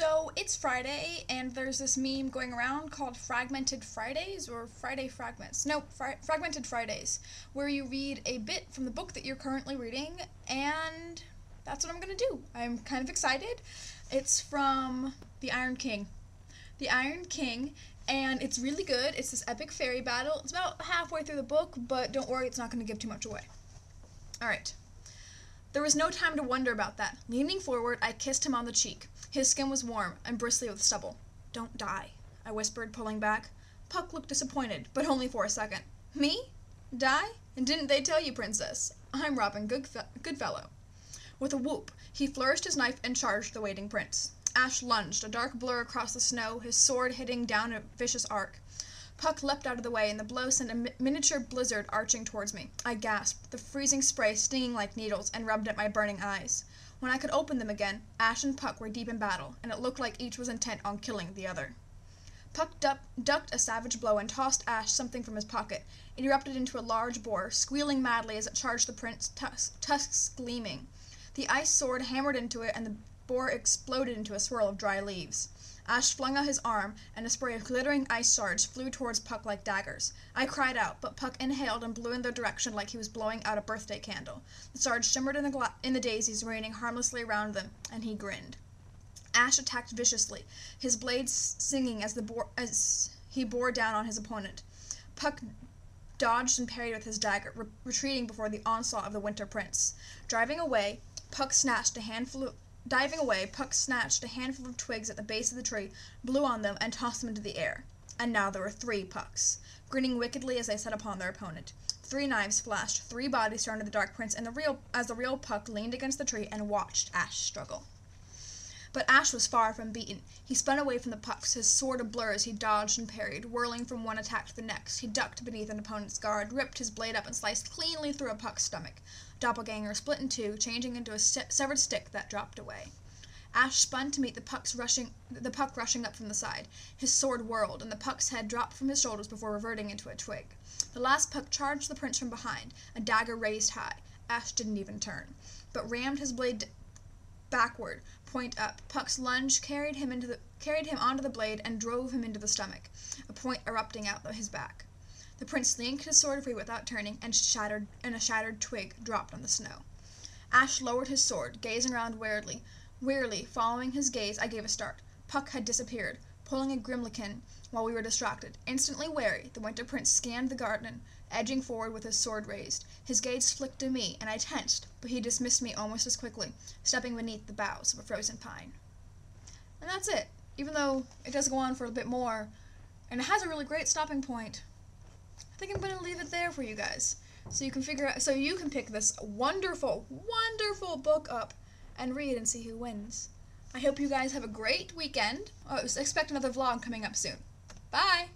So it's Friday, and there's this meme going around called Fragmented Fridays or Friday Fragments. No, Fragmented Fridays, where you read a bit from the book that you're currently reading, and that's what I'm going to do. I'm kind of excited. It's from The Iron King. The Iron King, and it's really good. It's this epic fairy battle. It's about halfway through the book, but don't worry, it's not going to give too much away. Alright. There was no time to wonder about that. Leaning forward, I kissed him on the cheek. His skin was warm and bristly with stubble. "Don't die," I whispered, pulling back. Puck looked disappointed, but only for a second. "Me? Die? And didn't they tell you, Princess? I'm Robin Goodfellow." With a whoop, he flourished his knife and charged the waiting prince. Ash lunged, a dark blur across the snow, his sword hitting down a vicious arc. Puck leapt out of the way, and the blow sent a miniature blizzard arching towards me. I gasped, the freezing spray stinging like needles, and rubbed at my burning eyes. When I could open them again, Ash and Puck were deep in battle, and it looked like each was intent on killing the other. Puck ducked a savage blow and tossed Ash something from his pocket. It erupted into a large boar, squealing madly as it charged the prince, tusks gleaming. The ice sword hammered into it, and the boar exploded into a swirl of dry leaves. Ash flung out his arm, and a spray of glittering ice shards flew towards Puck like daggers. I cried out, but Puck inhaled and blew in their direction like he was blowing out a birthday candle. The shards shimmered in the daisies, raining harmlessly around them, and he grinned. Ash attacked viciously, his blades singing as he bore down on his opponent. Puck dodged and parried with his dagger, retreating before the onslaught of the Winter Prince. Diving away, Puck snatched a handful of twigs at the base of the tree, blew on them, and tossed them into the air. And now there were 3 Pucks, grinning wickedly as they set upon their opponent. 3 knives flashed, 3 bodies surrounded the Dark Prince, and the real Puck leaned against the tree and watched Ash struggle. But Ash was far from beaten. He spun away from the Pucks, his sword ablur as he dodged and parried, whirling from one attack to the next. He ducked beneath an opponent's guard, ripped his blade up, and sliced cleanly through a Puck's stomach. Doppelganger split in 2, changing into a severed stick that dropped away. Ash spun to meet the Puck rushing up from the side. His sword whirled, and the Puck's head dropped from his shoulders before reverting into a twig. The last Puck charged the prince from behind, a dagger raised high. Ash didn't even turn, but rammed his blade backward, point up. Puck's lunge carried him onto the blade and drove him into the stomach, a point erupting out his back. The prince yanked his sword free without turning, and a shattered twig dropped on the snow. Ash lowered his sword, gazing around wearily, following his gaze, I gave a start. Puck had disappeared, pulling a grimlikin while we were distracted. Instantly wary, the Winter Prince scanned the garden, edging forward with his sword raised. His gaze flicked to me, and I tensed, but he dismissed me almost as quickly, stepping beneath the boughs of a frozen pine. And that's it. Even though it does go on for a bit more, and it has a really great stopping point, I think I'm going to leave it there for you guys, so you can pick this wonderful, wonderful book up and read and see who wins. I hope you guys have a great weekend. Expect another vlog coming up soon. Bye!